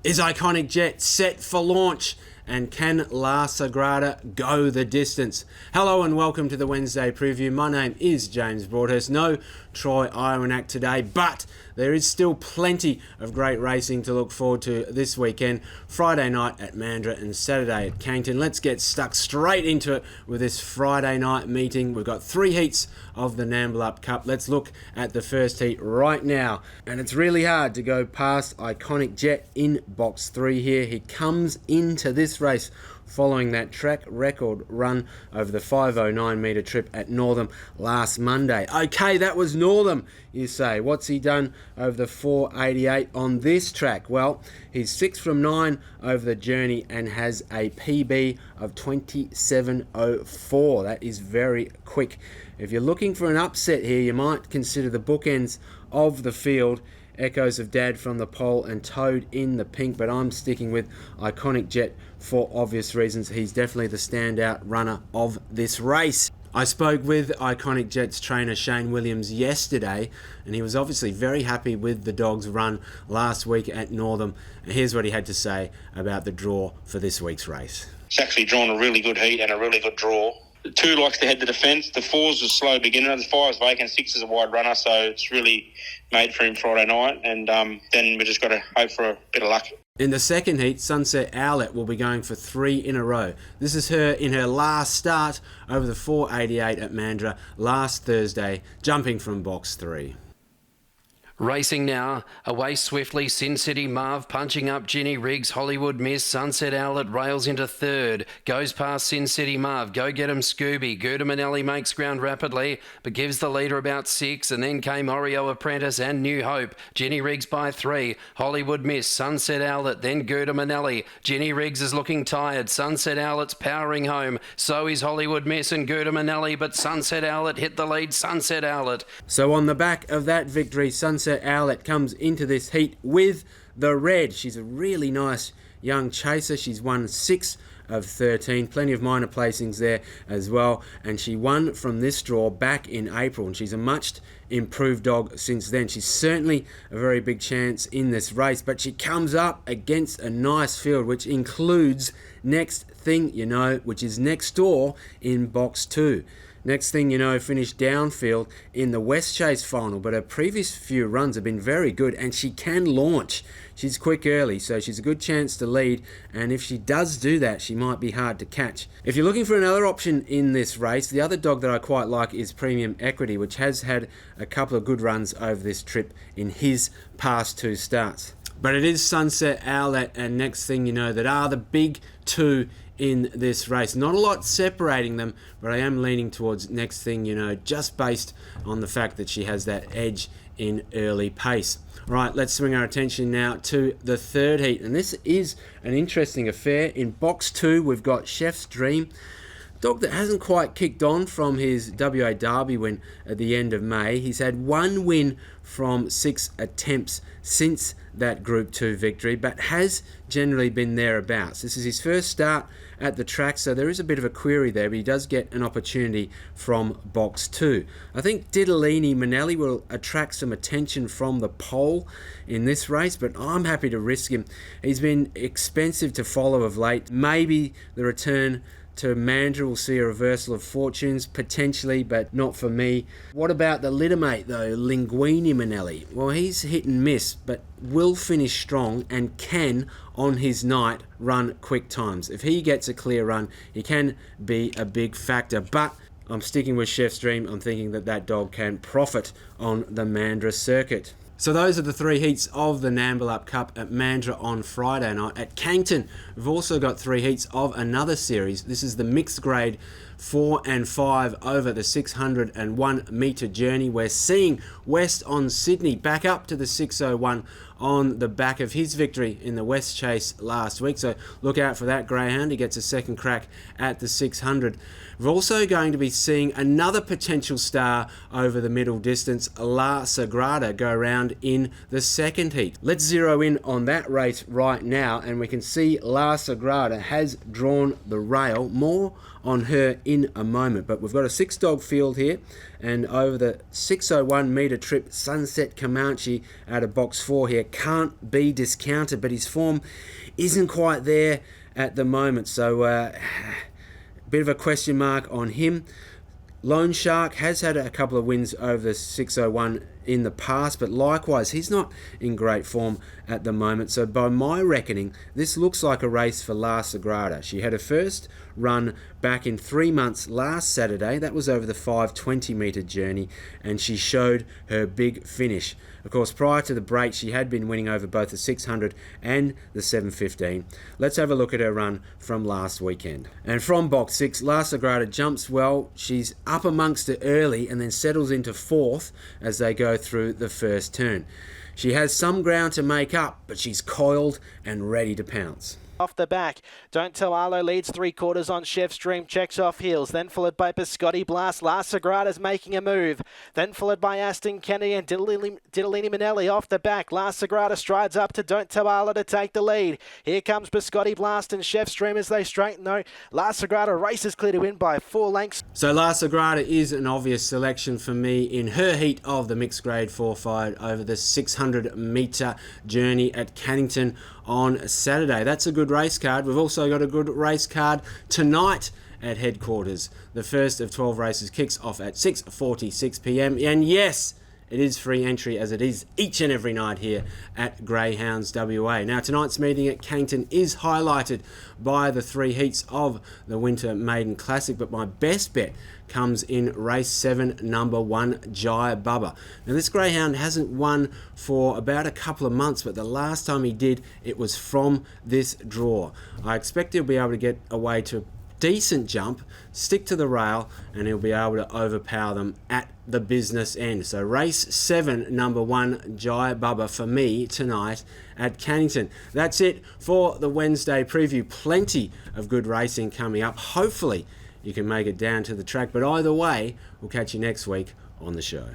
Is Iconic Jet set for launch? And can La Sagrada go the distance? Hello and welcome to the Wednesday preview. My name is James Broadhurst. No Troy Ironac today, but there is still plenty of great racing to look forward to this weekend. Friday night at Mandurah and Saturday at Cannington. Let's get stuck straight into it with this Friday night meeting. We've got 3 heats of the Nambeelup Cup. Let's look at the first heat right now. And it's really hard to go past Iconic Jet in box 3 here. He comes into this race following that track record run over the 509 metre trip at Northam last Monday. Okay, that was Northam, you say. What's he done over the 488 on this track? Well, he's 6 from 9 over the journey and has a PB of 27.04. That is very quick. If you're looking for an upset here, you might consider the bookends of the field. Echoes of Dad from the pole and Toad in the pink, but I'm sticking with Iconic Jet for obvious reasons. He's definitely the standout runner of this race. I spoke with Iconic Jet's trainer Shayne Williams yesterday, and he was obviously very happy with the dog's run last week at Northam. And here's what he had to say about the draw for this week's race. He's actually drawn a really good heat and a really good draw. The 2 likes to head the defence. The 4's a slow beginner. The 5's vacant. 6 is a wide runner, so it's really made for him Friday night. And then we just got to hope for a bit of luck. In the second heat, Sunset Owlet will be going for 3 in a row. This is her in her last start over the 488 at Mandurah last Thursday, jumping from box 3. Racing now, away swiftly, Sin City Marv punching up Ginny Riggs, Hollywood Miss, Sunset Owlet rails into third, goes past Sin City Marv, Go Get 'em Scooby, Gerda Manelli makes ground rapidly, but gives the leader about 6, and then came Oreo Apprentice and New Hope, Ginny Riggs by 3, Hollywood Miss, Sunset Owlet, then Gerda Manelli, Ginny Riggs is looking tired, Sunset Owlet's powering home, so is Hollywood Miss and Gerda Manelli, but Sunset Owlet hit the lead, Sunset Owlet. So on the back of that victory, Sunset Owlet comes into this heat with the red. She's a really nice young chaser. She's won 6 of 13. Plenty of minor placings there as well. And she won from this draw back in April. And she's a much improved dog since then. She's certainly a very big chance in this race. But she comes up against a nice field, which includes Next Thing You Know, which is next door in box 2. Next Thing You Know finished downfield in the West Chase final, but her previous few runs have been very good and she can launch. She's quick early, so she's a good chance to lead, and if she does do that, she might be hard to catch. If you're looking for another option in this race, the other dog that I quite like is Premium Equity, which has had a couple of good runs over this trip in his past 2 starts. But it is Sunset Owlet and Next Thing You Know that are the big 2 in this race. Not a lot separating them, but I am leaning towards Next Thing You Know, just based on the fact that she has that edge in early pace. All right, let's swing our attention now to the third heat, and this is an interesting affair. In box 2, we've got Chef's Dream, dog that hasn't quite kicked on from his WA Derby win at the end of May. He's had 1 win from 6 attempts since that Group 2 victory, but has generally been thereabouts. This is his first start at the track, so there is a bit of a query there, but he does get an opportunity from box 2. I think Diddolini Manelli will attract some attention from the pole in this race, but I'm happy to risk him. He's been expensive to follow of late. Maybe the return to Mandurah will see a reversal of fortunes, potentially, but not for me. What about the littermate, though, Linguini Manelli? Well, he's hit and miss, but will finish strong and can, on his night, run quick times. If he gets a clear run, he can be a big factor, but I'm sticking with Chef's Dream. I'm thinking that that dog can profit on the Mandurah circuit. So those are the 3 heats of the Nambeelup Cup at Mandurah on Friday night. At Cannington, we've also got 3 heats of another series. This is the mixed grade 4 and 5 over the 601 metre journey. We're seeing West on Sydney back up to the 601 on the back of his victory in the West Chase last week. So look out for that greyhound. He gets a second crack at the 600. We're also going to be seeing another potential star over the middle distance, La Sagrada, go around in the second heat. Let's zero in on that race right now, and we can see La Sagrada has drawn the rail. More on her in a moment. But we've got a 6-dog field here, and over the 601 metre trip, Sunset Comanche out of box 4 here can't be discounted, but his form isn't quite there at the moment, so bit of a question mark on him. Lone Shark has had a couple of wins over the 601 in the past, but likewise, he's not in great form at the moment. So by my reckoning, this looks like a race for La Sagrada. She had her first run back in 3 months last Saturday. That was over the 520 metre journey, and she showed her big finish. Of course, prior to the break, she had been winning over both the 600 and the 715. Let's have a look at her run from last weekend. And from box 6, La Sagrada jumps well. She's up amongst it early and then settles into 4th as they go through the first turn. She has some ground to make up, but she's coiled and ready to pounce. Off the back, Don't Tell Arlo leads 3/4 on Chef's Dream, checks off heels, then followed by Biscotti Blast. La Sagrada's making a move, then followed by Aston Kennedy and Diddlini Manelli off the back. La Sagrada strides up to Don't Tell Arlo to take the lead. Here comes Biscotti Blast and Chef's Dream as they straighten though. La Sagrada races clear to win by 4 lengths. So La Sagrada is an obvious selection for me in her heat of the mixed grade 4-5 over the 600 metre journey at Cannington on Saturday. That's a good race card. We've also got a good race card tonight at headquarters. The first of 12 races kicks off at 6:46 p.m. and yes, it is free entry as it is each and every night here at Greyhounds WA. Now tonight's meeting at Cannington is highlighted by the 3 heats of the Winter Maiden Classic, but my best bet comes in race 7, number 1, Jai Bubba. Now this greyhound hasn't won for about a couple of months, but the last time he did, it was from this draw. I expect he'll be able to get away to a decent jump, stick to the rail, and he'll be able to overpower them at the business end. So race 7, number 1, Jai Bubba for me tonight at Cannington. That's it for the Wednesday preview. Plenty of good racing coming up. Hopefully you can make it down to the track, but either way, we'll catch you next week on the show.